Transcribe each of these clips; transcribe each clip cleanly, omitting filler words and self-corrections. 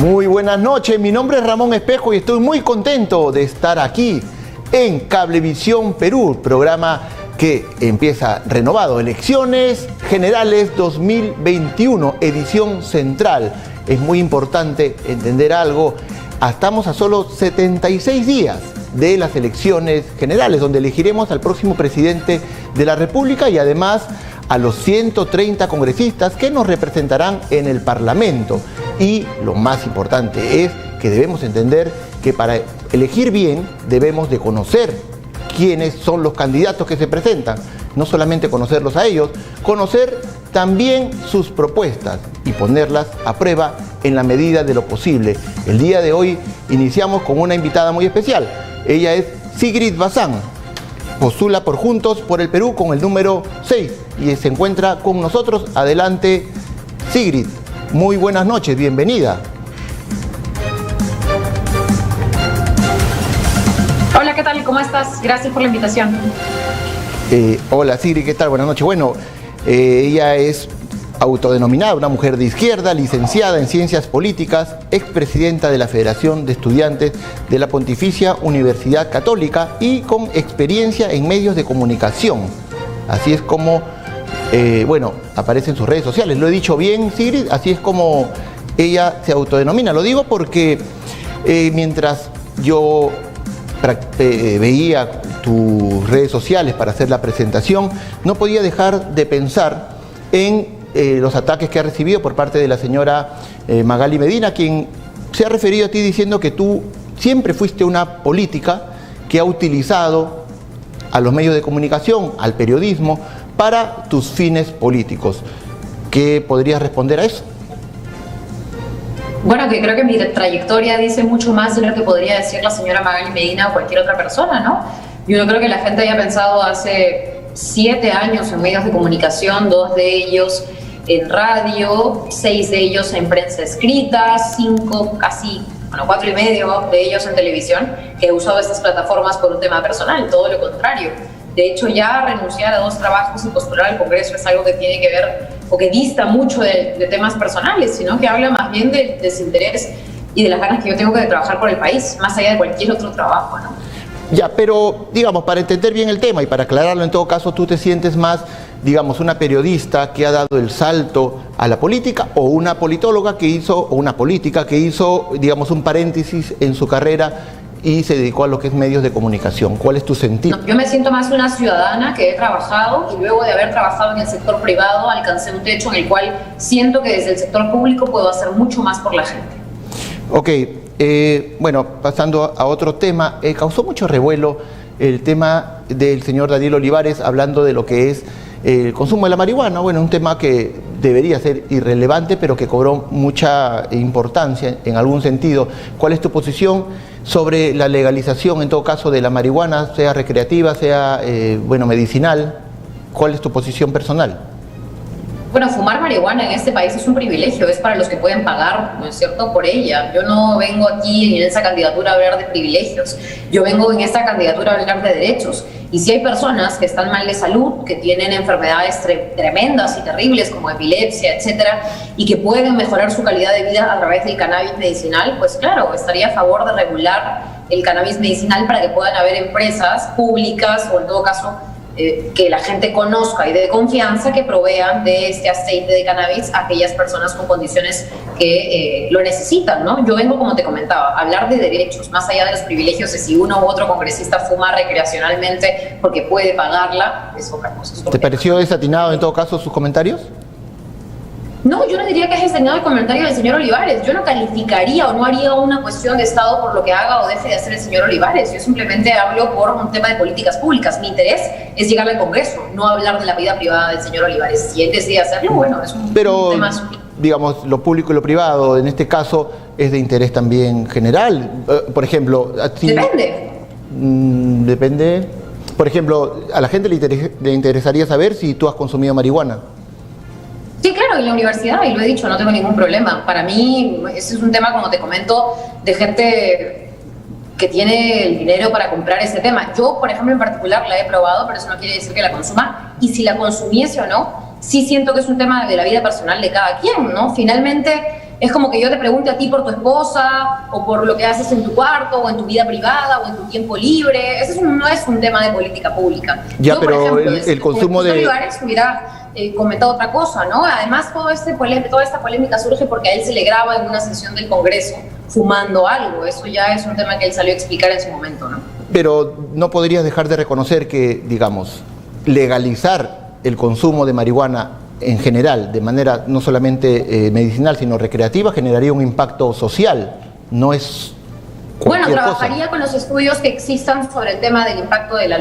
Muy buenas noches, mi nombre es Ramón Espejo y estoy muy contento de estar aquí en Cablevisión Perú, programa que empieza renovado, Elecciones Generales 2021, edición central. Es muy importante entender algo, estamos a solo 76 días de las elecciones generales, donde elegiremos al próximo presidente de la República y además a los 130 congresistas que nos representarán en el Parlamento. Y lo más importante es que debemos entender que para elegir bien debemos de conocer quiénes son los candidatos que se presentan. No solamente conocerlos a ellos, conocer también sus propuestas y ponerlas a prueba en la medida de lo posible. El día de hoy iniciamos con una invitada muy especial. Ella es Sigrid Bazán. Postula por Juntos por el Perú con el número 6 y se encuentra con nosotros. Adelante, Sigrid. Muy buenas noches, bienvenida. Hola, ¿qué tal? ¿Cómo estás? Gracias por la invitación. Hola, Sigrid, ¿qué tal? Buenas noches. Bueno, ella es autodenominada una mujer de izquierda, licenciada en Ciencias Políticas, expresidenta de la Federación de Estudiantes de la Pontificia Universidad Católica y con experiencia en medios de comunicación. Así es como, aparece en sus redes sociales. ¿Lo he dicho bien, Sigrid? Así es como ella se autodenomina. Lo digo porque mientras yo veía tus redes sociales para hacer la presentación, no podía dejar de pensar en los ataques que ha recibido por parte de la señora Magali Medina, quien se ha referido a ti diciendo que tú siempre fuiste una política que ha utilizado a los medios de comunicación, al periodismo, para tus fines políticos. ¿Qué podrías responder a eso? Bueno, que creo que mi trayectoria dice mucho más de lo que podría decir la señora Magali Medina o cualquier otra persona, ¿no? Yo no creo que la gente haya pensado hace 7 años en medios de comunicación, 2 de ellos en radio, 6 de ellos en prensa escrita, 4 y medio de ellos en televisión, que he usado estas plataformas por un tema personal, todo lo contrario. De hecho, ya renunciar a 2 trabajos y postular al Congreso es algo que tiene que ver o que dista mucho de temas personales, sino que habla más bien del desinterés y de las ganas que yo tengo de trabajar por el país, más allá de cualquier otro trabajo, ¿no? Ya, pero digamos, para entender bien el tema y para aclararlo, en todo caso, ¿tú te sientes más, digamos, una periodista que ha dado el salto a la política o una politóloga que hizo, o una política que hizo, digamos, un paréntesis en su carrera y se dedicó a lo que es medios de comunicación? ¿Cuál es tu sentido? No, yo me siento más una ciudadana que he trabajado y luego de haber trabajado en el sector privado alcancé un techo en el cual siento que desde el sector público puedo hacer mucho más por la gente. Ok. Pasando a otro tema, causó mucho revuelo el tema del señor Daniel Olivares hablando de lo que es el consumo de la marihuana. Bueno, un tema que debería ser irrelevante, pero que cobró mucha importancia en algún sentido. ¿Cuál es tu posición sobre la legalización, en todo caso, de la marihuana, sea recreativa, sea medicinal? ¿Cuál es tu posición personal? Bueno, fumar marihuana en este país es un privilegio, es para los que pueden pagar, ¿no es cierto?, por ella. Yo no vengo aquí en esa candidatura a hablar de privilegios, yo vengo en esta candidatura a hablar de derechos. Y si hay personas que están mal de salud, que tienen enfermedades tremendas y terribles como epilepsia, etcétera, y que pueden mejorar su calidad de vida a través del cannabis medicinal, pues claro, estaría a favor de regular el cannabis medicinal para que puedan haber empresas públicas o en todo caso que la gente conozca y de confianza que provean de este aceite de cannabis a aquellas personas con condiciones que lo necesitan, ¿no? Yo vengo, como te comentaba, a hablar de derechos, más allá de los privilegios de si uno u otro congresista fuma recreacionalmente porque puede pagarla, es otra cosa. ¿Te pareció desatinado en todo caso sus comentarios? No, yo no diría que es desatinado el comentario del señor Olivares. Yo no calificaría o no haría una cuestión de Estado por lo que haga o deje de hacer el señor Olivares. Yo simplemente hablo por un tema de políticas públicas. Mi interés es llegar al Congreso, no hablar de la vida privada del señor Olivares. Si él decide hacerlo, bueno, es un tema... Digamos, lo público y lo privado, en este caso, es de interés también general. Por ejemplo... Depende. Depende. Por ejemplo, a la gente le interesaría saber si tú has consumido marihuana. Sí, claro, en la universidad, y lo he dicho, no tengo ningún problema. Para mí, ese es un tema, como te comento, de gente que tiene el dinero para comprar ese tema. Yo, por ejemplo, en particular la he probado, pero eso no quiere decir que la consuma. Y si la consumiese o no, sí siento que es un tema de la vida personal de cada quien, ¿no? Finalmente, Es como que yo te pregunte a ti por tu esposa, o por lo que haces en tu cuarto, o en tu vida privada, o en tu tiempo libre. No es un tema de política pública. Ya, yo, pero por ejemplo, el consumo de... Olivares hubiera comentado otra cosa, ¿no? Además, toda esta polémica surge porque a él se le graba en una sesión del Congreso fumando algo. Eso ya es un tema que él salió a explicar en su momento, ¿no? Pero no podrías dejar de reconocer que, digamos, legalizar el consumo de marihuana en general, de manera no solamente medicinal, sino recreativa, generaría un impacto social. No es bueno, cualquier trabajaría cosa con los estudios que existan sobre el tema del impacto de la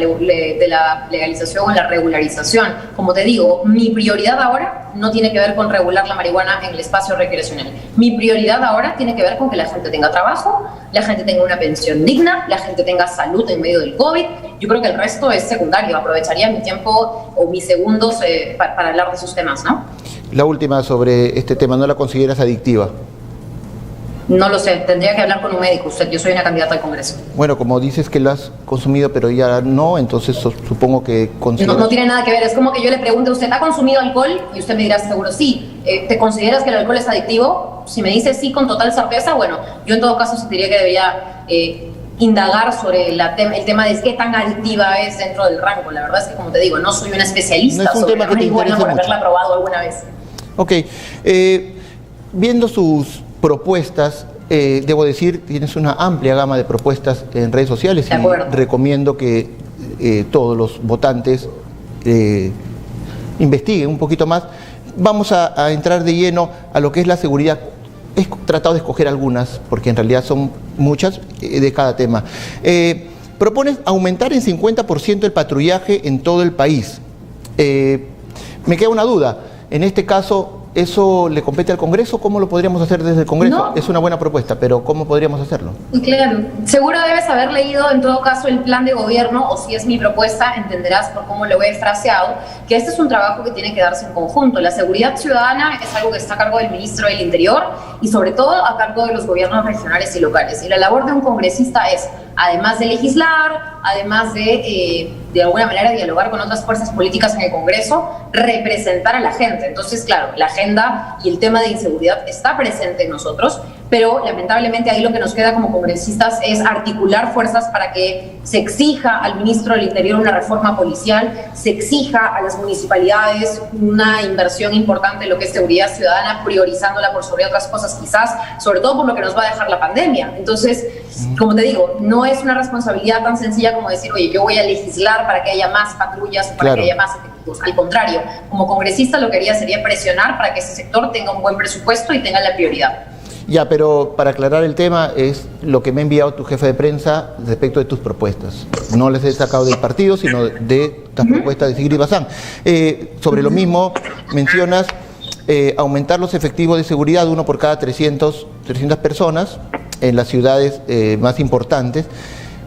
legalización o la regularización. Como te digo, mi prioridad ahora no tiene que ver con regular la marihuana en el espacio recreacional. Mi prioridad ahora tiene que ver con que la gente tenga trabajo, la gente tenga una pensión digna, la gente tenga salud en medio del COVID. Yo creo que el resto es secundario. Aprovecharía mi tiempo o mis segundos para hablar de esos temas, ¿no? La última sobre este tema, ¿no la consideras adictiva? No lo sé, tendría que hablar con un médico usted. Yo soy una candidata al Congreso. Bueno, como dices que lo has consumido, pero ya no, entonces supongo que consideras... No tiene nada que ver, es como que yo le pregunte a usted, ¿ha consumido alcohol? Y usted me dirá seguro sí. ¿Te consideras que el alcohol es adictivo? Si me dice sí con total certeza, bueno, yo en todo caso diría que debería indagar sobre el tema de qué tan adictiva es dentro del rango. La verdad es que, como te digo, no soy una especialista no es un sobre tema la que te marihuana por mucho. haberla probado alguna vez. Ok, viendo sus propuestas, debo decir, tienes una amplia gama de propuestas en redes sociales y recomiendo que todos los votantes investiguen un poquito más. Vamos a entrar de lleno a lo que es la seguridad. He tratado de escoger algunas, porque en realidad son muchas de cada tema. Propones aumentar en 50% el patrullaje en todo el país. Me queda una duda. En este caso, ¿eso le compete al Congreso? ¿Cómo lo podríamos hacer desde el Congreso? No. Es una buena propuesta, pero ¿cómo podríamos hacerlo? Claro, seguro debes haber leído en todo caso el plan de gobierno, o si es mi propuesta, entenderás por cómo lo he fraseado, que este es un trabajo que tiene que darse en conjunto. La seguridad ciudadana es algo que está a cargo del ministro del Interior y sobre todo a cargo de los gobiernos regionales y locales. Y la labor de un congresista es, además de legislar, además de alguna manera dialogar con otras fuerzas políticas en el Congreso, representar a la gente. Entonces, claro, la agenda y el tema de inseguridad está presente en nosotros, pero lamentablemente ahí lo que nos queda como congresistas es articular fuerzas para que se exija al ministro del Interior una reforma policial, se exija a las municipalidades una inversión importante en lo que es seguridad ciudadana, priorizándola por sobre otras cosas quizás, sobre todo por lo que nos va a dejar la pandemia. Entonces, como te digo, no es una responsabilidad tan sencilla como decir, oye, yo voy a legislar para que haya más patrullas, para que haya más efectivos. Al contrario, como congresista lo que haría sería presionar para que ese sector tenga un buen presupuesto y tenga la prioridad. Ya, pero para aclarar el tema, es lo que me ha enviado tu jefe de prensa respecto de tus propuestas. No les he sacado del partido, sino de las propuestas de Sigrid Bazán. Sobre lo mismo, mencionas aumentar los efectivos de seguridad, uno por cada 300 personas, en las ciudades más importantes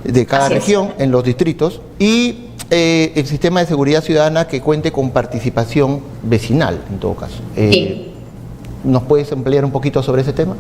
de cada región, en los distritos, y el sistema de seguridad ciudadana que cuente con participación vecinal, en todo caso. Sí. ¿Nos puedes ampliar un poquito sobre ese tema?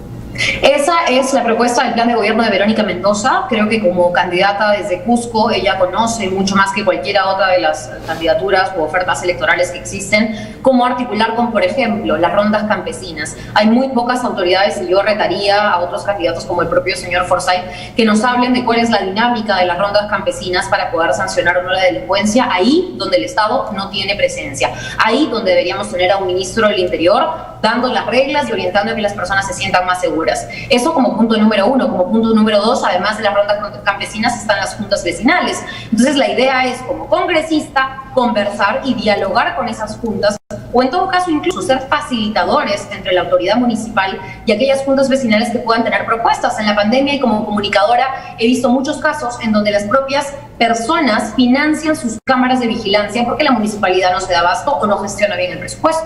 Esa es la propuesta del plan de gobierno de Verónica Mendoza. Creo que como candidata desde Cusco, ella conoce mucho más que cualquiera otra de las candidaturas u ofertas electorales que existen, cómo articular con, por ejemplo, las rondas campesinas. Hay muy pocas autoridades y yo retaría a otros candidatos como el propio señor Forsyth que nos hablen de cuál es la dinámica de las rondas campesinas para poder sancionar o no la delincuencia ahí donde el Estado no tiene presencia. Ahí donde deberíamos tener a un ministro del Interior dando las reglas y orientando a que las personas se sientan más seguras. Eso como punto número uno. Como punto número dos, además de las rondas campesinas, están las juntas vecinales. Entonces la idea es, como congresista, conversar y dialogar con esas juntas, o en todo caso incluso ser facilitadores entre la autoridad municipal y aquellas juntas vecinales que puedan tener propuestas. En la pandemia y como comunicadora he visto muchos casos en donde las propias personas financian sus cámaras de vigilancia porque la municipalidad no se da abasto o no gestiona bien el presupuesto.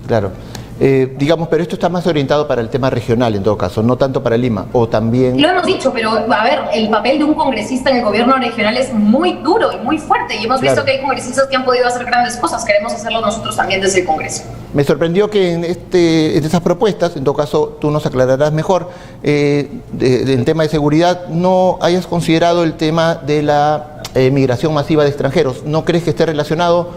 Claro. Digamos, pero esto está más orientado para el tema regional en todo caso, no tanto para Lima, o también... Lo hemos dicho, pero a ver, el papel de un congresista en el gobierno regional es muy duro y muy fuerte, y hemos visto que hay congresistas que han podido hacer grandes cosas. Queremos hacerlo nosotros también desde el Congreso. Me sorprendió que en esas propuestas, en todo caso tú nos aclararás mejor, del tema de seguridad, no hayas considerado el tema de la migración masiva de extranjeros. ¿No crees que esté relacionado?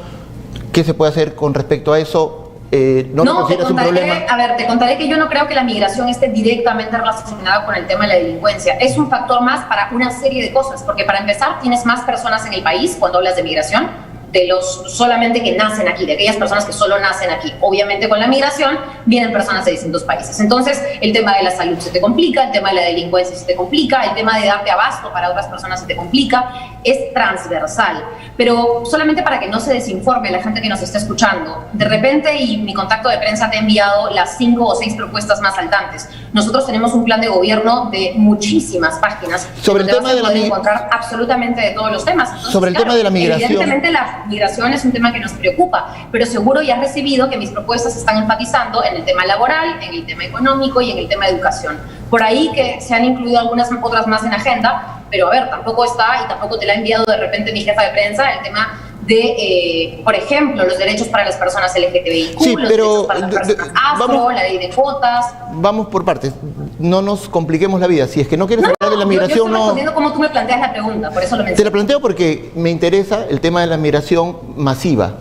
¿Qué se puede hacer con respecto a eso? ¿No lo consideras un problema? A ver, te contaré que yo no creo que la migración esté directamente relacionada con el tema de la delincuencia. Es un factor más para una serie de cosas, porque para empezar tienes más personas en el país cuando hablas de migración, de los solamente que nacen aquí, de aquellas personas que solo nacen aquí. Obviamente con la migración vienen personas de distintos países. Entonces el tema de la salud se te complica, el tema de la delincuencia se te complica, el tema de darte abasto para otras personas se te complica, es transversal. Pero solamente para que no se desinforme la gente que nos está escuchando, de repente, y mi contacto de prensa te ha enviado las 5 o 6 propuestas más saltantes. Nosotros tenemos un plan de gobierno de muchísimas páginas sobre el tema de la encontrar absolutamente de todos los temas. Entonces, sobre el tema de la migración. Evidentemente la migración es un tema que nos preocupa, pero seguro ya has recibido que mis propuestas están enfatizando en el tema laboral, en el tema económico y en el tema de educación. Por ahí que se han incluido algunas otras más en agenda, pero a ver, tampoco está y tampoco te la ha enviado de repente mi jefa de prensa el tema de, por ejemplo, los derechos para las personas LGTBIQ, sí, los pero derechos para las personas afro, la ley de cuotas. Vamos por partes, no nos compliquemos la vida. Si es que no quieres hablar de la migración, yo estoy respondiendo como tú me planteas la pregunta, por eso lo menciono. Te la planteo porque me interesa el tema de la migración masiva.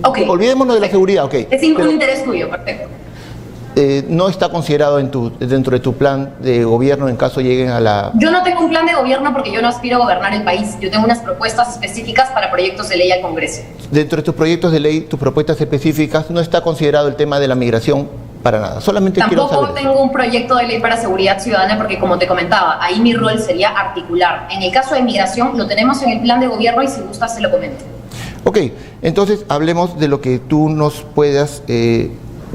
Okay. Olvidémonos de la seguridad, ok. Es un interés tuyo, perfecto. No está considerado dentro de tu plan de gobierno en caso lleguen a la... Yo no tengo un plan de gobierno porque yo no aspiro a gobernar el país. Yo tengo unas propuestas específicas para proyectos de ley al Congreso. Dentro de tus proyectos de ley, tus propuestas específicas, no está considerado el tema de la migración para nada. Solamente quiero saber. Tampoco tengo un proyecto de ley para seguridad ciudadana porque, como te comentaba, ahí mi rol sería articular. En el caso de migración, lo tenemos en el plan de gobierno y si gusta se lo comento. Ok, entonces hablemos de lo que tú nos puedas...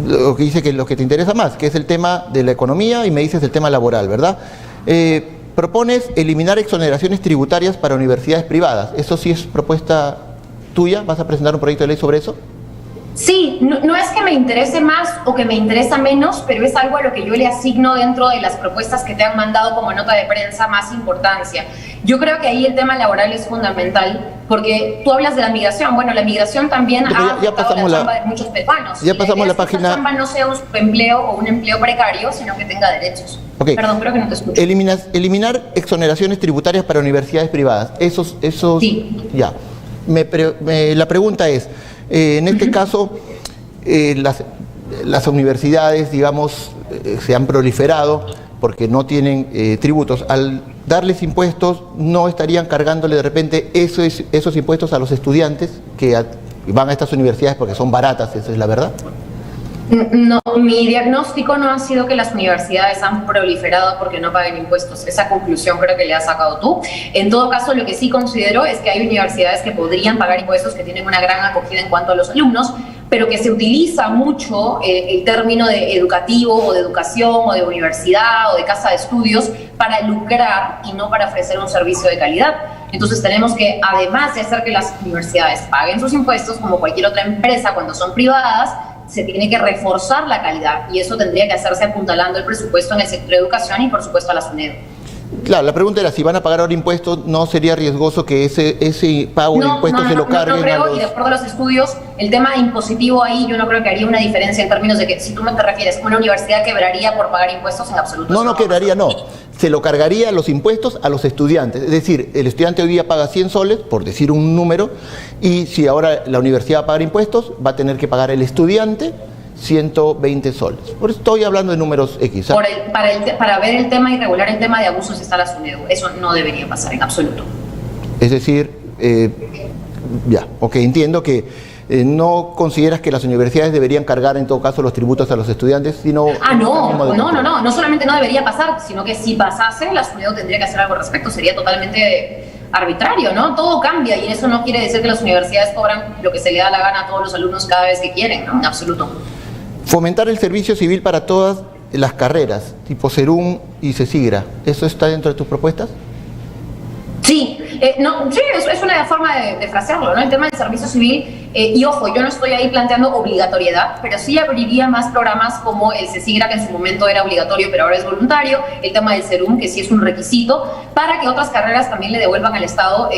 lo que dice que lo que te interesa más, que es el tema de la economía y me dices el tema laboral, ¿verdad? Propones eliminar exoneraciones tributarias para universidades privadas. ¿Eso sí es propuesta tuya? ¿Vas a presentar un proyecto de ley sobre eso? Sí, no es que me interese más o que me interesa menos, pero es algo a lo que yo le asigno dentro de las propuestas que te han mandado como nota de prensa más importancia. Yo creo que ahí el tema laboral es fundamental, porque tú hablas de la migración. Bueno, la migración también ha afectado la chamba de muchos peruanos. Ya pasamos la página. Que esa chamba no sea un empleo o un empleo precario, sino que tenga derechos. Okay. Perdón, creo que no te escucho. Eliminar exoneraciones tributarias para universidades privadas. Esos sí. Ya. La pregunta es, en este caso, las universidades, digamos, se han proliferado porque no tienen tributos. Al darles impuestos, no estarían cargándole de repente esos impuestos a los estudiantes que van a estas universidades porque son baratas, esa es la verdad. No, mi diagnóstico no ha sido que las universidades han proliferado porque no paguen impuestos. Esa conclusión creo que le has sacado tú. En todo caso, lo que sí considero es que hay universidades que podrían pagar impuestos, que tienen una gran acogida en cuanto a los alumnos, pero que se utiliza mucho el término de educativo o de educación o de universidad o de casa de estudios para lucrar y no para ofrecer un servicio de calidad. Entonces tenemos que, además de hacer que las universidades paguen sus impuestos, como cualquier otra empresa cuando son privadas, se tiene que reforzar la calidad y eso tendría que hacerse apuntalando el presupuesto en el sector de educación y por supuesto a la SUNEDU. Claro, la pregunta era, si van a pagar ahora impuestos, ¿no sería riesgoso que ese pago de impuestos se lo carguen? No creo, a los... y de acuerdo a los estudios, el tema impositivo ahí yo no creo que haría una diferencia en términos de que, si tú me te refieres, una universidad quebraría por pagar impuestos, en absoluto. No quebraría, no. Se lo cargaría los impuestos a los estudiantes. Es decir, el estudiante hoy día paga 100 soles, por decir un número, y si ahora la universidad va a pagar impuestos, va a tener que pagar el estudiante 120 soles. Por eso estoy hablando de números X. ¿Ah? Para ver el tema y regular el tema de abusos está la SUNEDU. Eso no debería pasar en absoluto. Es decir, entiendo que no consideras que las universidades deberían cargar en todo caso los tributos a los estudiantes, sino... No solamente no debería pasar, sino que si pasase, la SUNEDU tendría que hacer algo al respecto. Sería totalmente arbitrario, ¿no? Todo cambia y eso no quiere decir que las universidades cobran lo que se le da la gana a todos los alumnos cada vez que quieren, ¿no? En absoluto. Fomentar el servicio civil para todas las carreras, tipo Serum y CECIGRA, ¿eso está dentro de tus propuestas? Sí, es una forma de frasearlo, ¿no? El tema del servicio civil, y ojo, yo no estoy ahí planteando obligatoriedad, pero sí abriría más programas como el CECIGRA, que en su momento era obligatorio, pero ahora es voluntario, el tema del Serum, que sí es un requisito, para que otras carreras también le devuelvan al Estado,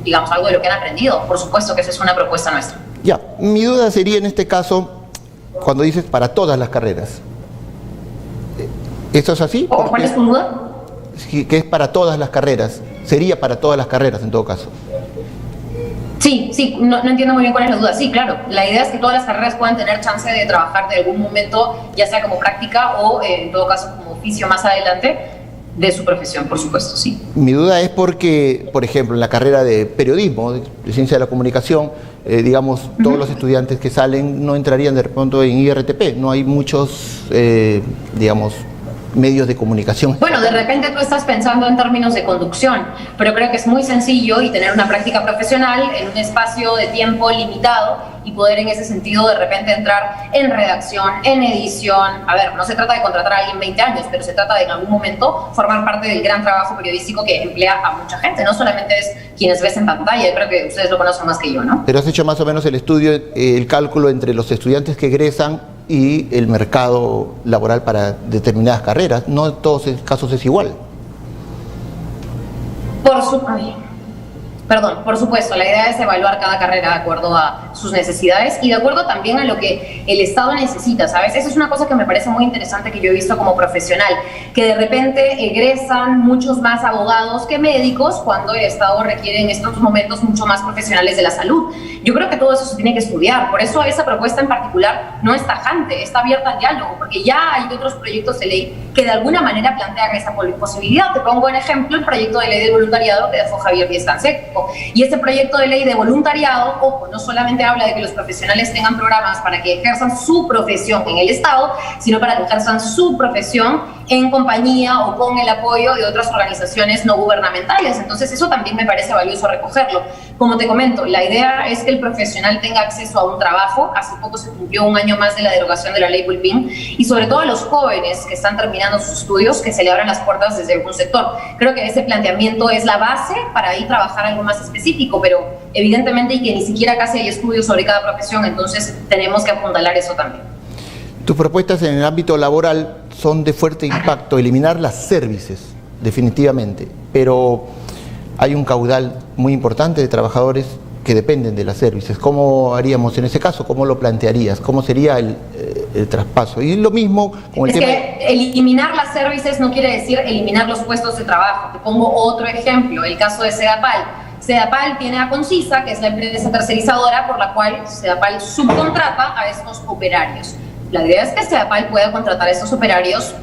digamos, algo de lo que han aprendido. Por supuesto que esa es una propuesta nuestra. Ya, mi duda sería en este caso, cuando dices para todas las carreras. ¿Eso es así? ¿Cuál es tu duda? Que es para todas las carreras. Sería para todas las carreras en todo caso. Sí, Sí, sí, no entiendo muy bien cuál es la duda. Sí, claro, la idea es que todas las carreras puedan tener chance de trabajar de algún momento, ya sea como práctica o en todo caso como oficio más adelante de su profesión, por supuesto, sí. Mi duda es porque, por ejemplo, en la carrera de periodismo, de ciencia de la comunicación, digamos, todos los estudiantes que salen no entrarían de pronto en IRTP, no hay muchos, digamos, medios de comunicación. Bueno, de repente tú estás pensando en términos de conducción, pero creo que es muy sencillo y tener una práctica profesional en un espacio de tiempo limitado y poder en ese sentido de repente entrar en redacción, en edición. A ver, no se trata de contratar a alguien 20 años, pero se trata de en algún momento formar parte del gran trabajo periodístico que emplea a mucha gente. No solamente es quienes ves en pantalla, creo que ustedes lo conocen más que yo, ¿no? Pero has hecho más o menos el estudio, el cálculo entre los estudiantes que egresan y el mercado laboral para determinadas carreras. No en todos los casos es igual. Por supuesto, la idea es evaluar cada carrera de acuerdo a sus necesidades y de acuerdo también a lo que el Estado necesita, ¿sabes? Eso es una cosa que me parece muy interesante que yo he visto como profesional, que de repente egresan muchos más abogados que médicos cuando el Estado requiere en estos momentos mucho más profesionales de la salud. Yo creo que todo eso se tiene que estudiar, por eso esa propuesta en particular no es tajante, está abierta al diálogo, porque ya hay otros proyectos de ley que de alguna manera plantean esa posibilidad. Te pongo en ejemplo el proyecto de ley de voluntariado que dejó Javier Díaz Canseco. Y este proyecto de ley de voluntariado, ojo, no solamente habla de que los profesionales tengan programas para que ejerzan su profesión en el Estado, sino para que ejerzan su profesión en compañía o con el apoyo de otras organizaciones no gubernamentales. Entonces eso también me parece valioso recogerlo. Como te comento, la idea es que el profesional tenga acceso a un trabajo. Hace poco se cumplió un año más de la derogación de la ley Pulpín, y sobre todo a los jóvenes que están terminando sus estudios, que se le abran las puertas desde algún sector. Creo que ese planteamiento es la base para ahí trabajar algo más específico, pero evidentemente y que ni siquiera casi hay estudios sobre cada profesión, entonces tenemos que apuntalar eso también. Tus propuestas en el ámbito laboral son de fuerte impacto, eliminar las services, definitivamente, pero hay un caudal muy importante de trabajadores que dependen de las services. ¿Cómo haríamos en ese caso? ¿Cómo lo plantearías? ¿Cómo sería el traspaso? Y lo mismo con el tema... que eliminar las services no quiere decir eliminar los puestos de trabajo. Te pongo otro ejemplo, el caso de Sedapal. Sedapal tiene a Concisa, que es la empresa tercerizadora por la cual Sedapal subcontrata a estos operarios. La idea es que Sedapal pueda contratar a estos operarios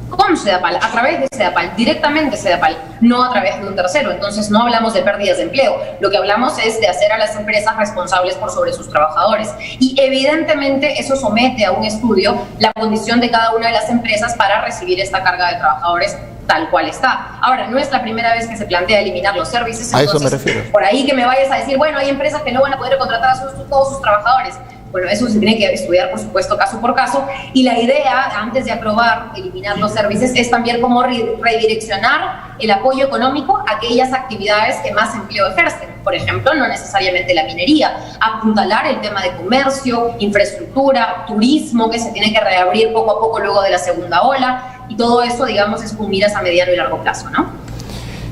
con Sedapal, a través de Sedapal, directamente Sedapal, no a través de un tercero. Entonces no hablamos de pérdidas de empleo, lo que hablamos es de hacer a las empresas responsables por sobre sus trabajadores. Y evidentemente eso somete a un estudio la condición de cada una de las empresas para recibir esta carga de trabajadores tal cual está. Ahora, no es la primera vez que se plantea eliminar los servicios, entonces, a eso me refiero. Por ahí que me vayas a decir, bueno, hay empresas que no van a poder contratar a todos sus trabajadores. Bueno, eso se tiene que estudiar, por supuesto, caso por caso. Y la idea, antes de aprobar eliminar los servicios, es también cómo redireccionar el apoyo económico a aquellas actividades que más empleo ejercen. Por ejemplo, no necesariamente la minería. Apuntalar el tema de comercio, infraestructura, turismo, que se tiene que reabrir poco a poco luego de la segunda ola. Y todo eso, digamos, es con miras a mediano y largo plazo, ¿no?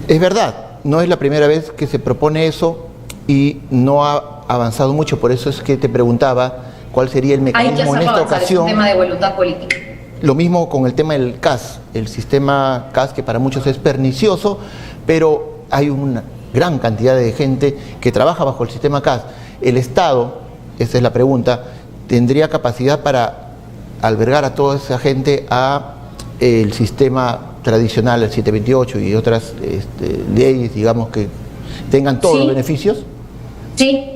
Es verdad, no es la primera vez que se propone eso y no ha avanzado mucho, por eso es que te preguntaba cuál sería el mecanismo en esta ocasión. Es un tema de voluntad política. Lo mismo con el tema del CAS, el sistema CAS que para muchos es pernicioso, pero hay una gran cantidad de gente que trabaja bajo el sistema CAS. El Estado, esa es la pregunta, ¿tendría capacidad para albergar a toda esa gente a el sistema tradicional, el 728 y otras leyes, digamos, que tengan todos los beneficios? Sí.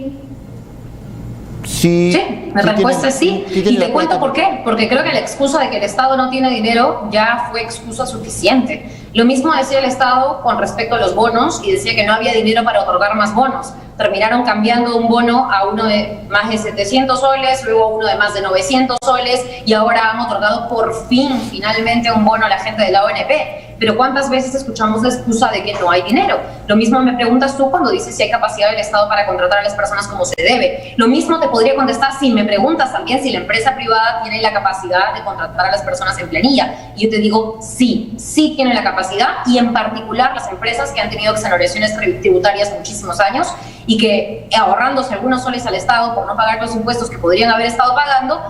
Sí, la respuesta es sí. Y te cuento por qué. Porque creo que la excusa de que el Estado no tiene dinero ya fue excusa suficiente. Lo mismo decía el Estado con respecto a los bonos y decía que no había dinero para otorgar más bonos. Terminaron cambiando un bono a uno de más de 700 soles, luego a uno de más de 900 soles y ahora han otorgado por fin, finalmente, un bono a la gente de la ONP. Pero ¿cuántas veces escuchamos la excusa de que no hay dinero? Lo mismo me preguntas tú cuando dices si hay capacidad del Estado para contratar a las personas como se debe. Lo mismo te podría contestar si me preguntas también si la empresa privada tiene la capacidad de contratar a las personas en planilla. Y yo te digo sí, sí tiene la capacidad, y en particular las empresas que han tenido exoneraciones tributarias muchísimos años y que, ahorrándose algunos soles al Estado por no pagar los impuestos que podrían haber estado pagando,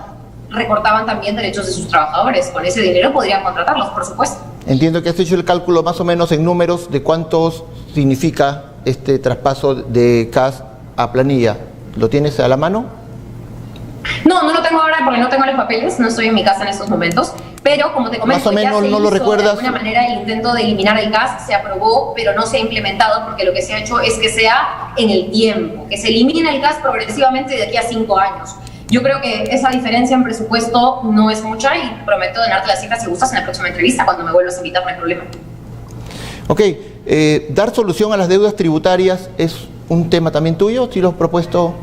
recortaban también derechos de sus trabajadores. Con ese dinero podrían contratarlos, por supuesto. Entiendo que has hecho el cálculo más o menos en números de cuánto significa este traspaso de CAS a planilla. ¿Lo tienes a la mano? No, no lo tengo ahora porque no tengo los papeles, no estoy en mi casa en estos momentos, pero como te comento, más o menos, ya se ¿no lo hizo recuerdas? de alguna manera el intento de eliminar el gas, se aprobó, pero no se ha implementado porque lo que se ha hecho es que sea en el tiempo, que se elimine el gas progresivamente de aquí a 5 años. Yo creo que esa diferencia en presupuesto no es mucha y prometo darte las cifras si gustas en la próxima entrevista cuando me vuelvas a invitar, no hay problema. Ok, dar solución a las deudas tributarias es un tema también tuyo, si lo has propuesto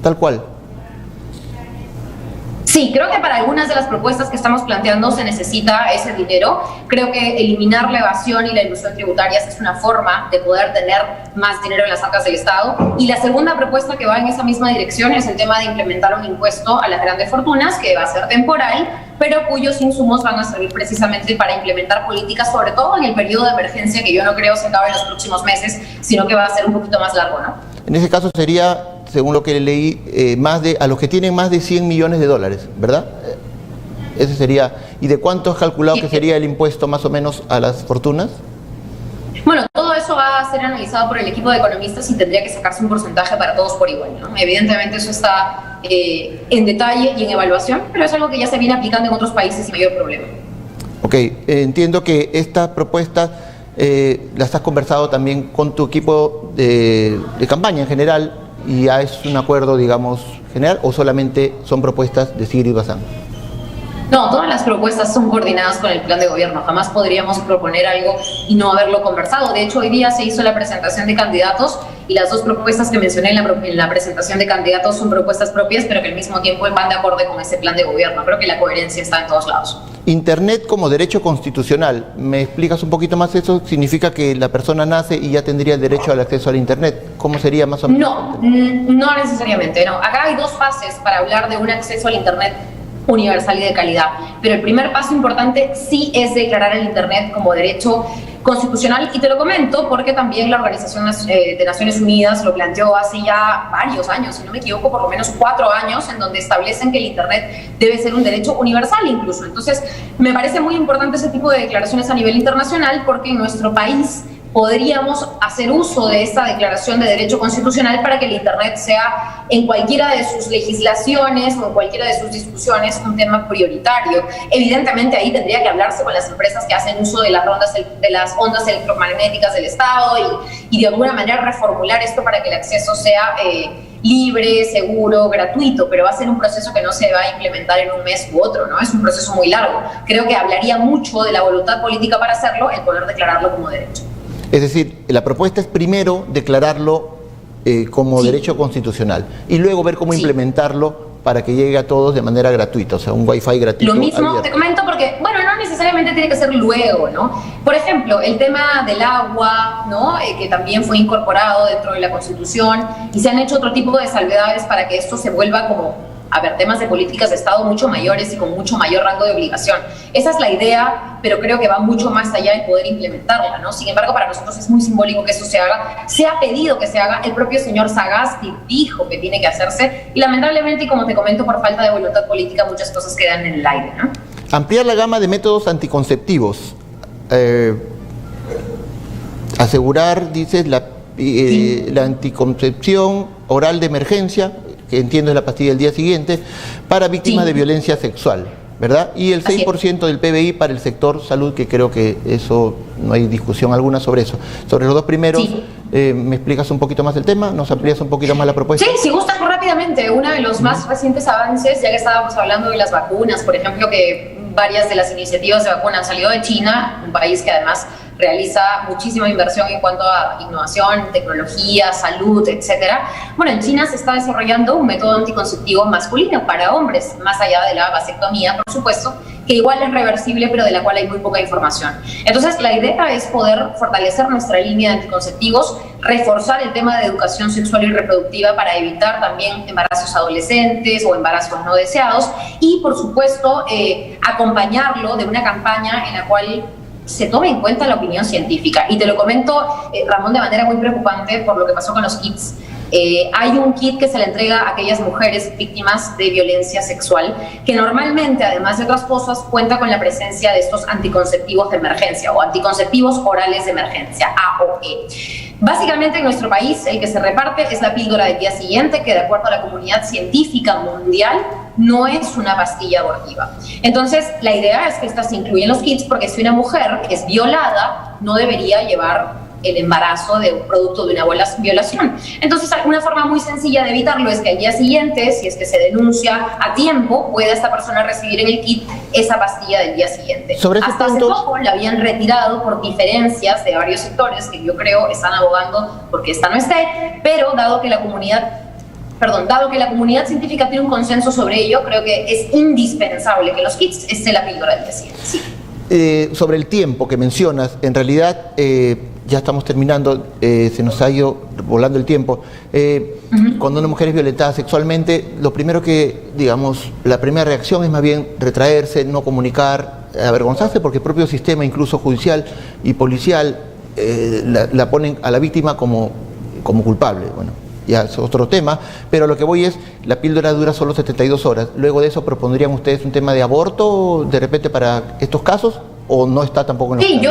tal cual. Sí, creo que para algunas de las propuestas que estamos planteando se necesita ese dinero. Creo que eliminar la evasión y la ilusión tributarias es una forma de poder tener más dinero en las arcas del Estado. Y la segunda propuesta que va en esa misma dirección es el tema de implementar un impuesto a las grandes fortunas que va a ser temporal, pero cuyos insumos van a servir precisamente para implementar políticas, sobre todo en el periodo de emergencia, que yo no creo se acabe en los próximos meses, sino que va a ser un poquito más largo, ¿no? En ese caso sería, según lo que leí, a los que tienen más de 100 millones de dólares, ¿verdad? Ese sería. ¿Y de cuánto has calculado que sería el impuesto más o menos a las fortunas? Bueno, todo eso va a ser analizado por el equipo de economistas y tendría que sacarse un porcentaje para todos por igual, ¿no? Evidentemente eso está en detalle y en evaluación, pero es algo que ya se viene aplicando en otros países sin mayor problema. Ok, entiendo que estas propuestas las has conversado también con tu equipo de campaña en general y ya es un acuerdo, digamos, general, o solamente son propuestas de Sigrid Bazán. No, todas las propuestas son coordinadas con el plan de gobierno. Jamás podríamos proponer algo y no haberlo conversado. De hecho, hoy día se hizo la presentación de candidatos y las dos propuestas que mencioné en la presentación de candidatos son propuestas propias, pero que al mismo tiempo van de acorde con ese plan de gobierno. Creo que la coherencia está en todos lados. Internet como derecho constitucional. ¿Me explicas un poquito más eso? ¿Significa que la persona nace y ya tendría el derecho al acceso al Internet? ¿Cómo sería más o menos? No necesariamente, no. Acá hay dos fases para hablar de un acceso al Internet universal y de calidad, pero el primer paso importante sí es declarar el Internet como derecho constitucional, y te lo comento porque también la Organización de Naciones Unidas lo planteó hace ya varios años, si no me equivoco, por lo menos 4 años, en donde establecen que el Internet debe ser un derecho universal incluso. Entonces, me parece muy importante ese tipo de declaraciones a nivel internacional porque en nuestro país podríamos hacer uso de esta declaración de derecho constitucional para que el Internet sea en cualquiera de sus legislaciones o en cualquiera de sus discusiones un tema prioritario. Evidentemente ahí tendría que hablarse con las empresas que hacen uso de las ondas electromagnéticas del Estado y de alguna manera reformular esto para que el acceso sea libre, seguro, gratuito, pero va a ser un proceso que no se va a implementar en un mes u otro, ¿no? Es un proceso muy largo. Creo que hablaría mucho de la voluntad política para hacerlo, el poder declararlo como derecho. Es decir, la propuesta es primero declararlo como derecho constitucional y luego ver cómo implementarlo para que llegue a todos de manera gratuita, o sea, un wifi gratuito. Lo mismo abierto. Te comento porque, bueno, no necesariamente tiene que ser luego, ¿no? Por ejemplo, el tema del agua, ¿no? Que también fue incorporado dentro de la Constitución y se han hecho otro tipo de salvedades para que esto se vuelva como temas de políticas de Estado mucho mayores y con mucho mayor rango de obligación. Esa es la idea, pero creo que va mucho más allá de poder implementarla, ¿no? Sin embargo, para nosotros es muy simbólico que eso se haga. Se ha pedido que se haga, el propio señor Sagasti dijo que tiene que hacerse y lamentablemente, y como te comento, por falta de voluntad política muchas cosas quedan en el aire, ¿no? Ampliar la gama de métodos anticonceptivos. Asegurar, dices, la anticoncepción oral de emergencia, que entiendo es la pastilla del día siguiente, para víctimas de violencia sexual, ¿verdad? Y el 6% del PBI para el sector salud, que creo que eso no hay discusión alguna sobre eso. Sobre los dos primeros, ¿me explicas un poquito más el tema? ¿Nos amplías un poquito más la propuesta? Sí, si gustas rápidamente. Uno de los más recientes avances, ya que estábamos hablando de las vacunas, por ejemplo, que varias de las iniciativas de vacuna han salido de China, un país que además realiza muchísima inversión en cuanto a innovación, tecnología, salud, etcétera. Bueno, en China se está desarrollando un método anticonceptivo masculino para hombres, más allá de la vasectomía, por supuesto, que igual es reversible, pero de la cual hay muy poca información. Entonces, la idea es poder fortalecer nuestra línea de anticonceptivos, reforzar el tema de educación sexual y reproductiva para evitar también embarazos adolescentes o embarazos no deseados y, por supuesto, acompañarlo de una campaña en la cual se tome en cuenta la opinión científica. Y te lo comento, Ramón, de manera muy preocupante por lo que pasó con los kits. Hay un kit que se le entrega a aquellas mujeres víctimas de violencia sexual, que normalmente, además de otras cosas, cuenta con la presencia de estos anticonceptivos de emergencia o anticonceptivos orales de emergencia, AOE. Básicamente en nuestro país el que se reparte es la píldora del día siguiente, que de acuerdo a la comunidad científica mundial no es una pastilla abortiva. Entonces la idea es que esta se incluya en los kits, porque si una mujer es violada no debería llevar el embarazo de un producto de una violación. Entonces, una forma muy sencilla de evitarlo es que al día siguiente, si es que se denuncia a tiempo, pueda esta persona recibir en el kit esa pastilla del día siguiente. Hasta hace poco la habían retirado por diferencias de varios sectores que yo creo están abogando porque esta no esté, pero dado que la comunidad científica tiene un consenso sobre ello, creo que es indispensable que en los kits esté la píldora del día siguiente. Sí. Sobre el tiempo que mencionas, en realidad ya estamos terminando, se nos ha ido volando el tiempo. Cuando una mujer es violentada sexualmente, lo primero que, digamos, la primera reacción es más bien retraerse, no comunicar, avergonzarse, porque el propio sistema, incluso judicial y policial, la ponen a la víctima como culpable. Bueno, ya es otro tema, pero lo que voy es, la píldora dura solo 72 horas. Luego de eso, ¿propondrían ustedes un tema de aborto de repente para estos casos? ¿O no está tampoco en los casos?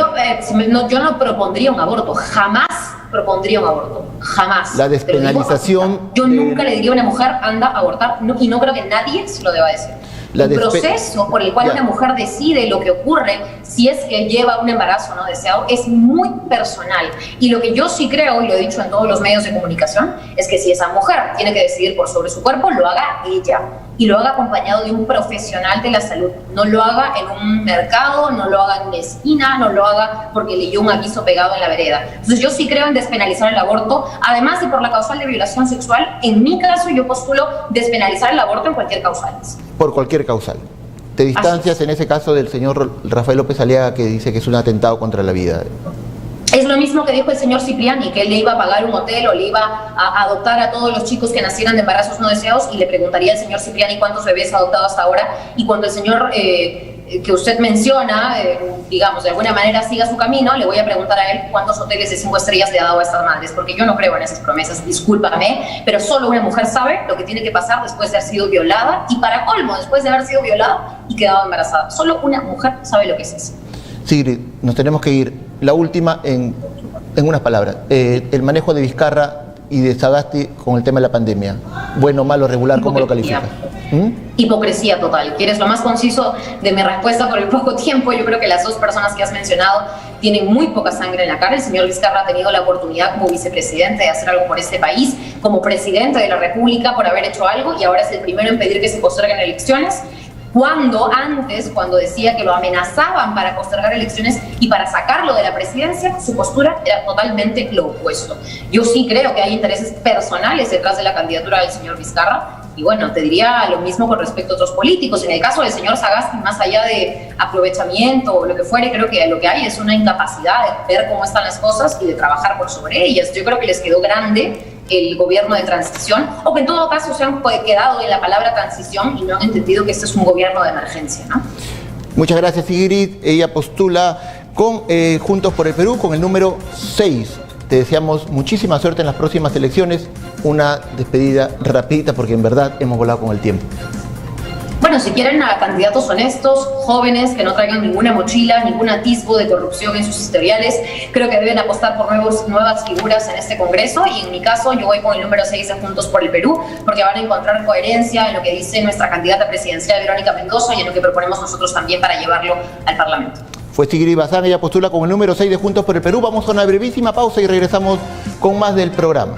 Yo no propondría un aborto, jamás propondría un aborto, jamás. La despenalización... Yo nunca le diría a una mujer, anda a abortar, y no creo que nadie se lo deba decir. El proceso por el cual una mujer decide lo que ocurre si es que lleva un embarazo no deseado es muy personal, y lo que yo sí creo, y lo he dicho en todos los medios de comunicación, es que si esa mujer tiene que decidir por sobre su cuerpo, lo haga ella, y lo haga acompañado de un profesional de la salud. No lo haga en un mercado, no lo haga en una esquina, no lo haga porque leyó un aviso pegado en la vereda. Entonces yo sí creo en despenalizar el aborto, además de por la causal de violación sexual. En mi caso yo postulo despenalizar el aborto en cualquier causal. Por cualquier causal. ¿Te distancias en ese caso del señor Rafael López Aliaga, que dice que es un atentado contra la vida? Es lo mismo que dijo el señor Cipriani, que él le iba a pagar un hotel o le iba a adoptar a todos los chicos que nacieran de embarazos no deseados, y le preguntaría al señor Cipriani cuántos bebés ha adoptado hasta ahora, y cuando el señor que usted menciona, digamos, de alguna manera siga su camino, le voy a preguntar a él cuántos hoteles de 5 estrellas le ha dado a estas madres, porque yo no creo en esas promesas, discúlpame, pero solo una mujer sabe lo que tiene que pasar después de haber sido violada, y para colmo, después de haber sido violada y quedado embarazada. Solo una mujer sabe lo que es eso. Sigrid, nos tenemos que ir. La última, en unas palabras, el manejo de Vizcarra y de Sagasti con el tema de la pandemia. Bueno, malo, regular, ¿cómo lo calificas? Hipocresía total. ¿Quieres lo más conciso de mi respuesta por el poco tiempo? Yo creo que las dos personas que has mencionado tienen muy poca sangre en la cara. El señor Vizcarra ha tenido la oportunidad como vicepresidente de hacer algo por este país, como presidente de la República por haber hecho algo, y ahora es el primero en pedir que se posterguen elecciones. Cuando decía que lo amenazaban para postergar elecciones y para sacarlo de la presidencia, su postura era totalmente lo opuesto. Yo sí creo que hay intereses personales detrás de la candidatura del señor Vizcarra, y bueno, te diría lo mismo con respecto a otros políticos. En el caso del señor Sagasti, más allá de aprovechamiento o lo que fuere, creo que lo que hay es una incapacidad de ver cómo están las cosas y de trabajar por sobre ellas. Yo creo que les quedó grande el gobierno de transición, o que en todo caso se han quedado en la palabra transición y no han entendido que este es un gobierno de emergencia, ¿no? Muchas gracias, Sigrid. Ella postula con Juntos por el Perú con el número 6. Te deseamos muchísima suerte en las próximas elecciones. Una despedida rapidita, porque en verdad hemos volado con el tiempo. Bueno, si quieren a candidatos honestos, jóvenes, que no traigan ninguna mochila, ningún atisbo de corrupción en sus historiales, creo que deben apostar por nuevas figuras en este Congreso, y en mi caso yo voy con el número 6 de Juntos por el Perú, porque van a encontrar coherencia en lo que dice nuestra candidata presidencial Verónica Mendoza y en lo que proponemos nosotros también para llevarlo al Parlamento. Fue Sigrid Bazán, ella postula con el número 6 de Juntos por el Perú. Vamos a una brevísima pausa y regresamos con más del programa.